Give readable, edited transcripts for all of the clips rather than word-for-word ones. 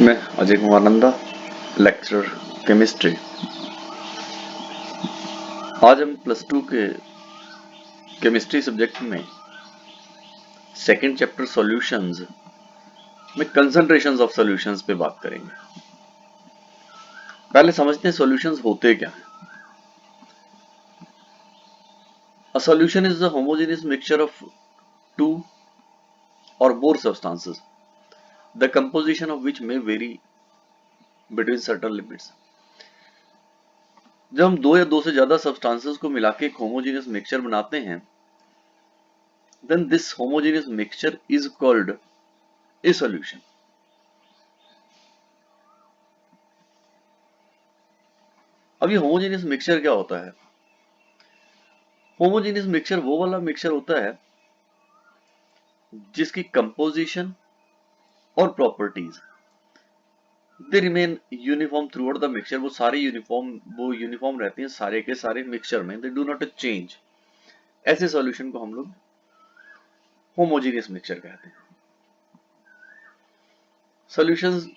मैं Ajay Kumar Nanda, lecturer chemistry. आज हम +2 के केमिस्ट्री सब्जेक्ट में सेकंड चैप्टर सॉल्यूशंस में कंसंट्रेशंस ऑफ सॉल्यूशंस पे बात करेंगे। पहले समझते हैं सॉल्यूशंस होते क्या हैं। A solution is the homogeneous mixture of two or more substances, the composition of which may vary between certain limits. जब हम दो या दो से ज्यादा सब्सटेंसेस को मिला के एक होमोजेनियस मिक्सचर बनाते हैं, then this homogeneous mixture is called a solution. अब ये होमोजेनियस मिक्सचर क्या होता है? होमोजेनियस मिक्सचर वो वाला मिक्सचर होता है जिसकी कंपोजिशन और properties they remain uniform through out the mixture. वो सारे यूनिफॉर्म रहते हैं सारे के सारे मिक्सचर में, दे डू नॉट चेंज। ऐसे सॉल्यूशन को हम लोग होमोजेनियस मिक्सचर कहते हैं। सॉल्यूशंस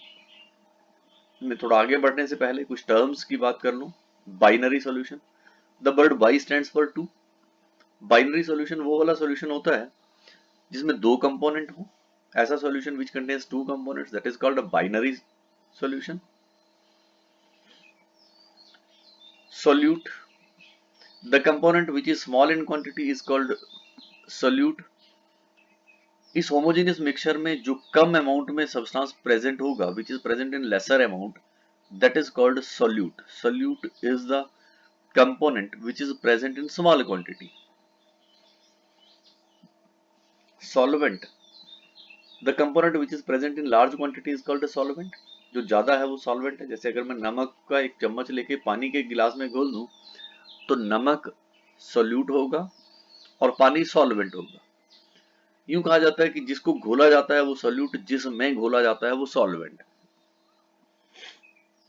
में थोड़ा आगे बढ़ने से पहले कुछ टर्म्स की बात कर लूं। Binary solution, the word bi stands for two. Binary solution वो वाला सॉल्यूशन होता है जिसमें दो कंपोनेंट हो। ऐसा solution which contains two components, that is called a binary solution. solute, the component which is small in quantity is called solute। इस homogeneous mixture में जो कम अमाउंट में सब्सटेंस प्रेजेंट होगा, which is present in lesser amount, that is called solute। solute is the component which is present in small quantity। solvent, the component which is present in large quantity is called a solvent। जो ज्यादा है वो solvent है। जैसे अगर मैं नमक का एक चम्मच लेके पानी के गिलास में घोल दूं तो नमक सोल्यूट होगा और पानी सॉल्वेंट होगा। यूं कहा जाता है कि जिसको घोला जाता है वो सोल्यूट, जिसमें घोला जाता है वो सॉल्वेंट।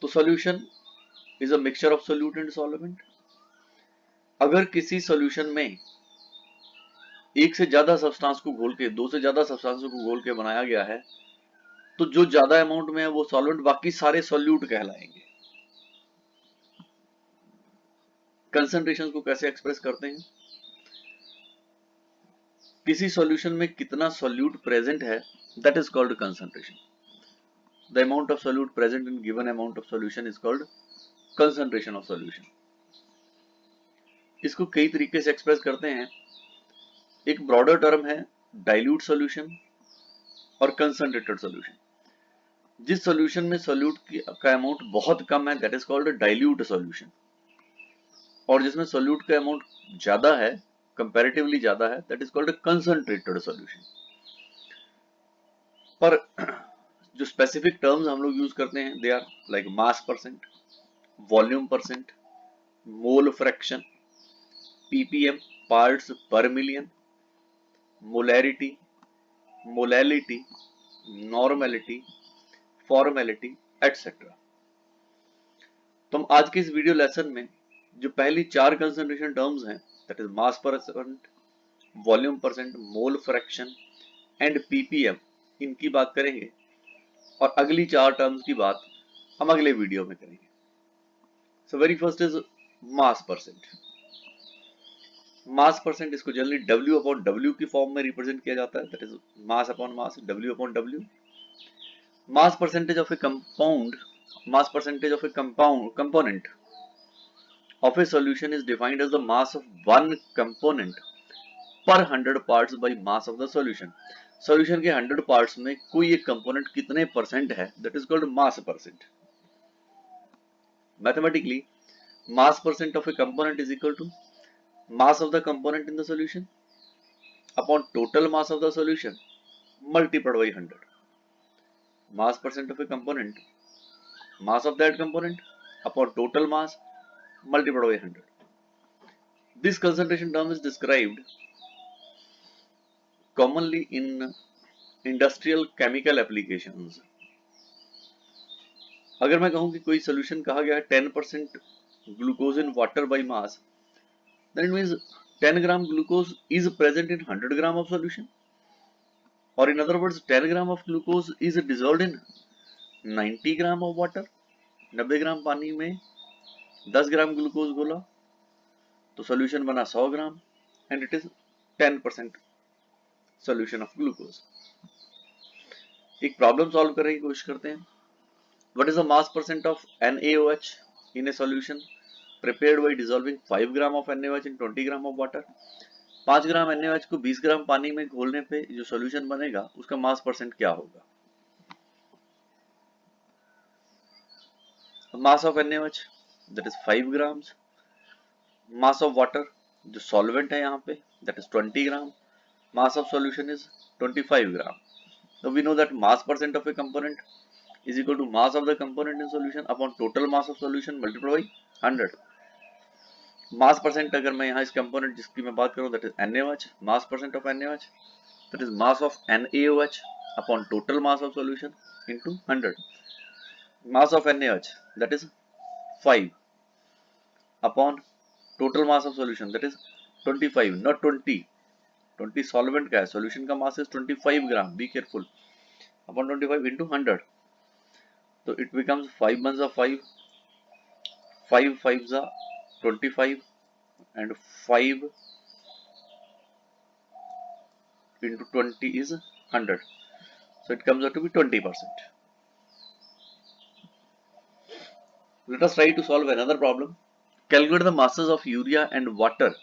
तो solution is a mixture of solute and solvent. अगर किसी सॉल्यूशन में एक से ज्यादा सब्सटेंस को घोल के, दो से ज्यादा सब्सटेंस को घोल के बनाया गया है, तो जो ज्यादा अमाउंट में है वो सॉल्वेंट, बाकी सारे सोल्यूट कहलाएंगे। कंसंट्रेशन को कैसे एक्सप्रेस करते हैं? किसी सॉल्यूशन में कितना सोल्यूट प्रेजेंट है, that is called concentration. The amount of solute present in given amount of solution is called concentration of solution. इसको कई तरीके से एक्सप्रेस करते हैं। एक ब्रॉडर टर्म है डाइल्यूट सॉल्यूशन और कंसंट्रेटेड सॉल्यूशन। जिस सॉल्यूशन में सोल्यूट का अमाउंट बहुत कम है, that is called dilute solution. और जिसमें सोल्यूट का अमाउंट ज्यादा है, कंपैरेटिवली ज्यादा है, that is called concentrated solution. पर जो स्पेसिफिक टर्म्स हम लोग यूज करते हैं, they are like mass percent, volume percent, mole fraction, ppm parts per million, molarity, molality, normality, formality, etcetera. तो हम आज के इस वीडियो लेसन में जो पहली चार कंसंट्रेशन टर्म्स हैं, that is mass percent, volume percent, mole fraction and ppm, इनकी बात करेंगे। और अगली चार टर्म्स की बात हम अगले वीडियो में करेंगे। So very first is mass percent. Mass percent, इसको जनरली W अपॉन W की फॉर्म में रिप्रेजेंट किया जाता है, that is mass upon mass, W upon W। Mass percentage of A compound, mass percentage of a component of a solution is defined as the mass of one component per 100 parts by mass of the solution। solution के 100 parts में कोई एक component कितने percent है, that is called mass percent। mathematically mass percent of a component is equal to mass of the component in the solution upon total mass of the solution multiplied by 100। mass percent of a component, mass of that component upon total mass multiplied by 100। This concentration term is described commonly in industrial chemical applications। अगर मैं कहूं कि कोई solution कहा गया है 10% glucose in water by mass, then it means 10 gram glucose is present in 100 gram of solution, or in other words 10 gram of glucose is dissolved in 90 gram of water, 90 ग्राम पानी में 10 ग्राम ग्लूकोज घोला तो solution बना 100 gram and it is 10% solution of glucose. एक problem solve करने की कोशिश करते हैं। What is the mass percent of NaOH in a solution prepared by dissolving 5 gram of NaOH in 20 gram of water. 5 gram NaOH को 20 ग्राम पानी में घोलने पे जो सोल्यूशन बनेगा उसका मास परसेंट क्या होगा? Mass of NaOH that is 5 grams, mass of water जो सॉल्वेंट है यहाँ पे that is 20 gram, mass of solution is 25 gram. So we know that mass percent of a component is equal to mass of the component in solution upon total mass of solution multiplied by 100. Mass percent अगर मैं यहाँ इस component जिसकी मैं बात करूँ that is NaOH, mass percent of NaOH that is mass of NaOH upon total mass of solution into 100. Mass of NaOH that is 5 upon total mass of solution that is 25, not 20. 20 solvent का है, solution का mass is 25 gram, be careful, upon 25 into 100. So it becomes 5 ones are 5, 5 fives are 25 and 5 into 20 is 100. So it comes out to be 20%. Let us try to solve another problem. Calculate the masses of urea and water.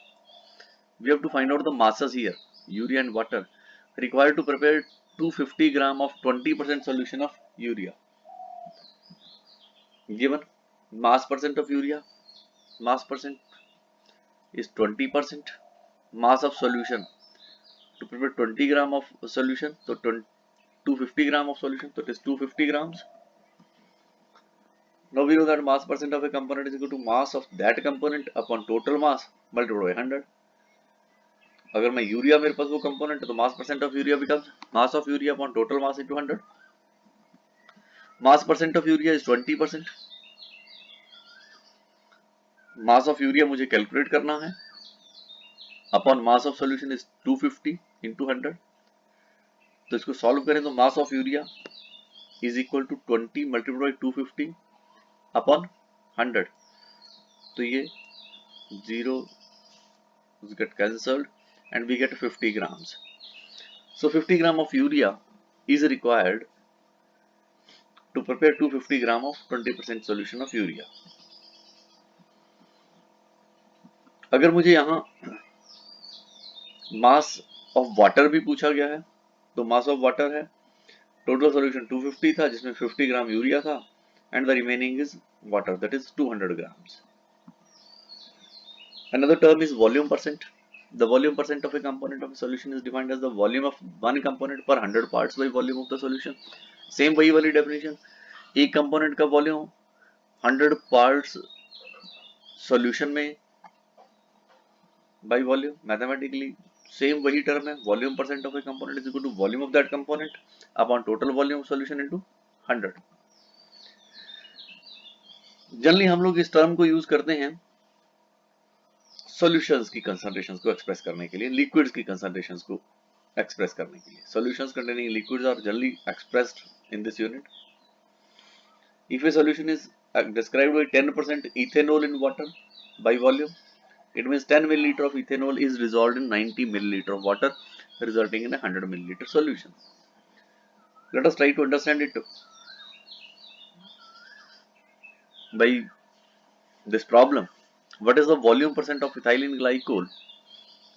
We have to find out the masses here, urea and water, required to prepare 250 gram of 20% solution of urea. Given mass percent of urea, mass percent is 20%. Mass of solution to prepare 20 gram of solution, so 250 gram of solution, so it is 250 grams. Now we know that mass percent of a component is equal to mass of that component upon total mass multiplied by 100. अगर मैं urea मेरे पास वो component है तो mass percent of urea becomes mass of urea upon total mass into 100. Mass percent of urea is 20%. Mass of urea मुझे calculate करना है upon mass of solution is 250 into 100. तो इसको सॉल्व करें तो mass of urea is equal to 20 multiply 250 upon 100. तो ये 0 get cancelled and we get 50 grams. So 50 gram of urea is required to prepare 250 gram of 20% solution of urea. अगर मुझे यहाँ mass of water भी पूछा गया है तो मास ऑफ वाटर है, टोटल सॉल्यूशन 250 था जिसमें 50 ग्राम यूरिया था and the remaining is water that is 200 grams. Another term is volume percent. The volume percent of a component of a solution is defined as the volume of one component per 100 parts by volume of the solution. Same वही वाली definition. एक component का volume 100 parts solution में by volume. Mathematically same वही term है. Volume percent of a component is equal to volume of that component upon total volume of solution into 100. Generally हम लोग इस टर्म को यूज करते हैं सॉल्यूशंस की कंसंट्रेशंस को एक्सप्रेस करने के लिए, लिक्विड्स की कंसंट्रेशंस को एक्सप्रेस करने के लिए. Solutions containing liquids are generally expressed in this unit. If a solution is described by 10% ethanol in water by volume, it means 10 milliliter of ethanol is dissolved in 90 milliliter of water, resulting in a 100 milliliter solution. Let us try to understand it by this problem. What is the volume percent of ethylene glycol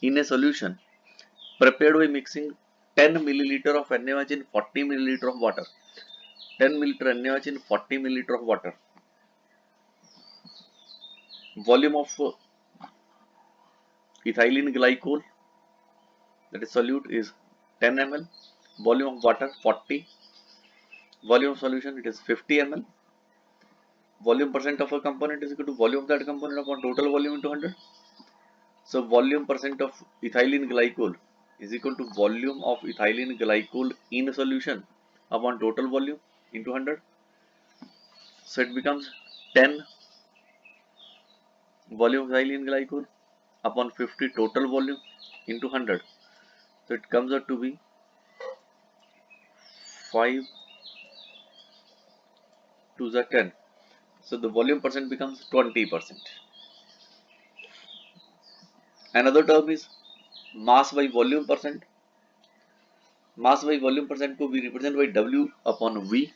in a solution prepared by mixing 10 milliliter of NaOH in 40 milliliter of water? 10 milliliter NaOH in 40 milliliter of water. Volume of ethylene glycol, that is solute, is 10 ml. Volume of water 40. Volume of solution, it is 50 ml. Volume percent of a component is equal to volume of that component upon total volume into 100. So volume percent of ethylene glycol is equal to volume of ethylene glycol in a solution upon total volume into 100. So it becomes 10 volume of ethylene glycol upon 50 total volume into 100. So it comes out to be 5 2 are 10. So the volume percent becomes 20%. Another term is mass by volume percent. Mass by volume percent को we represent by W upon V.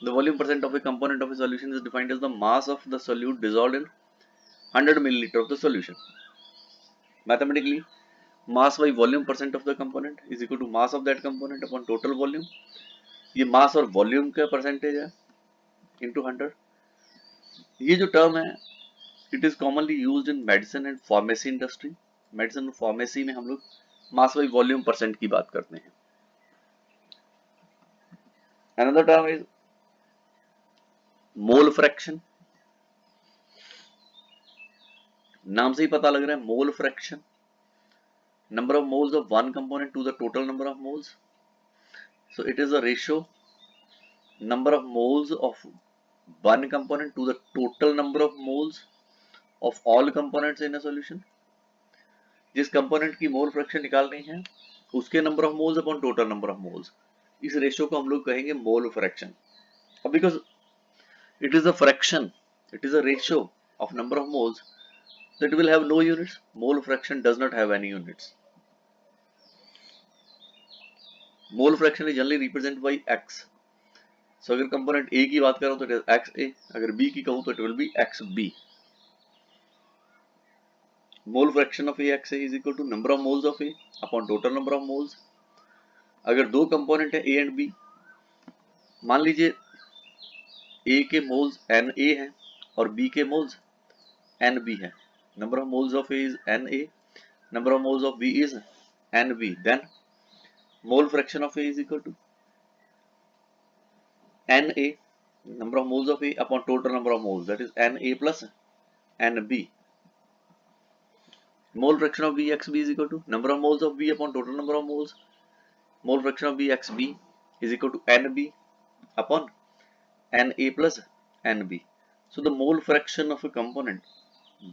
The volume percent of a component of a solution is defined as the mass of the solute dissolved in 100 milliliter of the solution. Mathematically, mass by volume percent of the component is equal to mass of that component upon total volume. ये mass और volume का percentage है into 100. ये जो term है it is commonly used in medicine and pharmacy industry. Medicine और pharmacy में हम लोग mass by volume percent की बात करते हैं. Another term is mole fraction. नाम से ही पता लग रहा है mole fraction. Number of moles of one component to the total number of moles. So it is a ratio number of moles of one component to the total number of moles of all components in a solution. जिस component की mole fraction निकालनी है उसके number of moles upon total number of moles, इस ratio को हम लोग कहेंगे मोल फ्रैक्शन. अब because it is a fraction, it is a ratio of number of moles, so it will have no units. Mole fraction does not have any units. Mole fraction is generally represented by x. So अगर component A की बात करूं तो it is XA, अगर B की कहूं तो it will be XB. Mole fraction of AXA is equal to number of moles of A upon total number of moles. अगर दो कंपोनेंट है A and B, मान लीजिए A के मोल्स Na है और B के मोल्स Nb है. Number of moles of A is Na, number of moles of B is Nb. Then mole fraction of A is equal to Na, number of moles of A upon total number of moles, that is Na plus Nb. Mole fraction of Bxb is equal to number of moles of B upon total number of moles. Mole fraction of Bxb is equal to Nb upon Na plus Nb. So the mole fraction of a component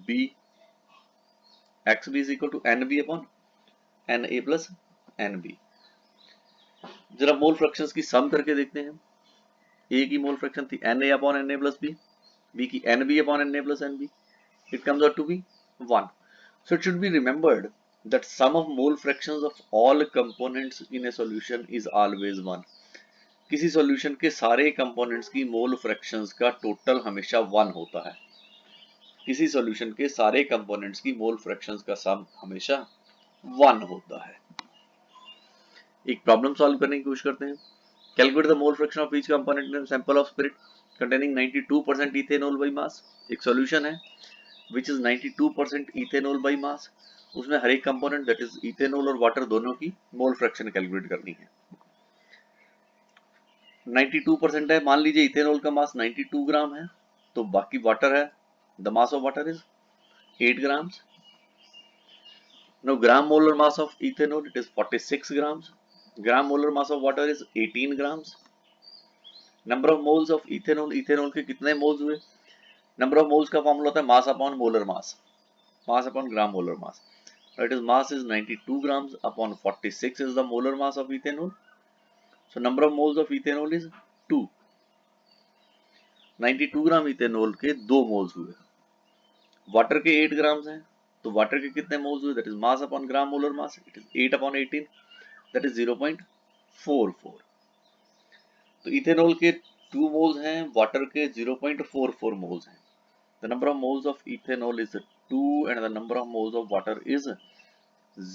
Bxb is equal to Nb upon Na plus Nb. जरा मोल fractions की सम करके देखते हैं. A की mole fraction थी Na upon Na plus B, B की Nb upon Na plus Nb. It comes out to be 1. So it should be remembered that sum of mole fractions of all components in a solution is always 1. किसी solution के सारे components की मोल fractions का total हमेशा 1 होता है. किसी solution के सारे कंपोनेंट्स की मोल फ्रैक्शंस का सम हमेशा 1 होता है. एक प्रॉब्लम सॉल्व करने की कोशिश करते हैं. Calculate the mole fraction of each component in sample of spirit containing 92% ethanol by mass. एक सॉल्यूशन है which is 92% ethanol by mass. उसमें हर एक कंपोनेंट दैट इज इथेनॉल और वाटर दोनों की मोल फ्रैक्शन कैलकुलेट करनी है. 92% है, मान लीजिए इथेनॉल का मास 92 ग्राम है, तो बाकी वाटर है, the mass of water is 8 grams. Now gram molar mass of ethanol it is 46 grams. Gram molar mass of water is 18 grams. Number of moles of ethanol, ethanol के कितने moles हुए? Number of moles का formula होता है mass upon molar mass, mass upon gram molar mass. It is mass is 92 grams upon 46 is the molar mass of ethanol. So number of moles of ethanol is 2. 92 gram ethanol के 2 moles हुए. Water के 8 grams हैं, तो water के कितने moles हुए? That is mass upon gram molar mass, it is 8 upon 18, that is 0.44. तो ethanol के 2 मोल्स हैं, वाटर के 0.44 मोल्स हैं. The number of moles of ethanol is 2 and the number of moles of water is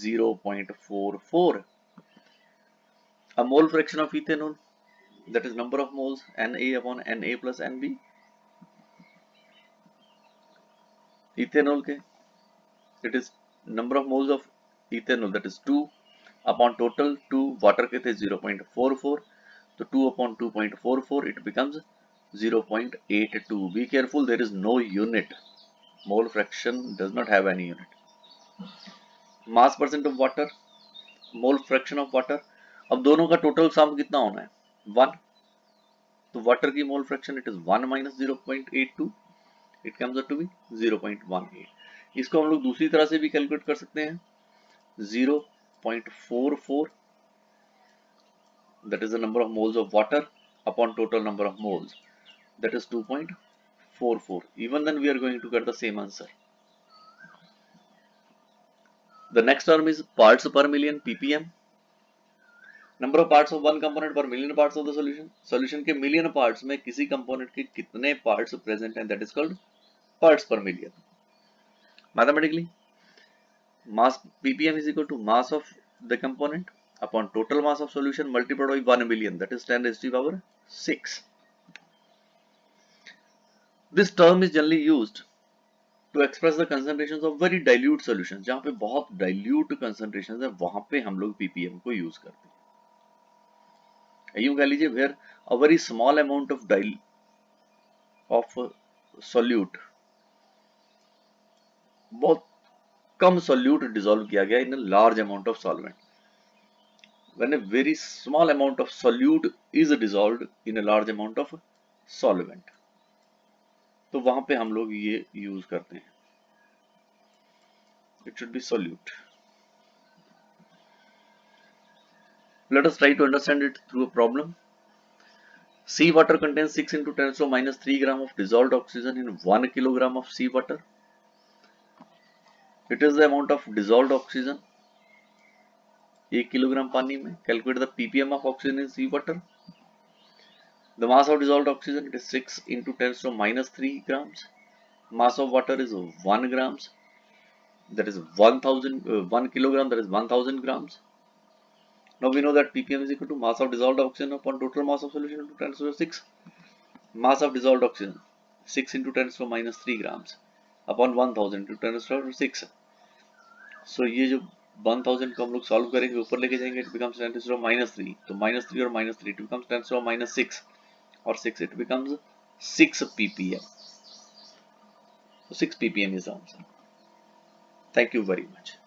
0.44. A mole fraction of ethanol, that is number of moles Na upon Na plus Nb. Ethanol के it is number of moles of ethanol that is 2 upon total 2, water के थे 0.44, तो 2 upon 2.44 it becomes 0.82. Be careful, there is no unit. Mole fraction does not have any unit. Mass percent of water, mole fraction of water. अब दोनों का total sum कितना होना है? 1. तो वाटर की mole fraction it is 1 minus 0.82, it comes out to be 0.18. इसको हम लोग दूसरी तरह से भी कैलकुलेट कर सकते हैं. 0.44 that is the number of moles of water upon total number of moles. that is 2.44. Even then we are going to get the same answer. The next term is parts per million, ppm. Number of parts of one component per million parts of the solution. Solution के million parts में किसी component के कितने parts present हैं, that is called parts per million. Mathematically mass ppm is equal to mass of the component upon total mass of solution multiplied by 1 million, that is 10 raised to the power 6. This term is generally used to express the concentrations of very dilute solutions. जहां पे बहुत dilute concentrations है वहां पे हम लोग ppm को use करते हैं. यूं कह लीजिए where a very small amount of solute, बहुत कम solute dissolve किया गया in a large amount of solvent. When a very small amount of solute is dissolved in a large amount of solvent, तो वहां पे हम लोग ये यूज करते हैं. It should be solute. Let us try to understand it through a problem. Sea water contains 6 into 10 to minus 3 gram of dissolved oxygen in 1 kilogram of sea water. It is the amount of dissolved oxygen 1 kilogram पानी में. Calculate the ppm of oxygen in sea water. The mass of dissolved oxygen, it is 6 into 10 to minus 3 grams. Mass of water is 1 grams, that is 1 kilogram, that is 1000 grams. Now we know that ppm is equal to mass of dissolved oxygen upon total mass of solution into 10 to 6. Mass of dissolved oxygen 6 into 10 to minus 3 grams upon 1000 into 10 to 6. So ये जो 1000 को हम लोग solve करेंगे, ऊपर लेके जाएंगे, it becomes 10 to minus 3. तो minus 3 और minus 3 it becomes 10 to minus 6 और 6 it becomes 6 ppm. So 6 ppm is the answer. Thank you very much.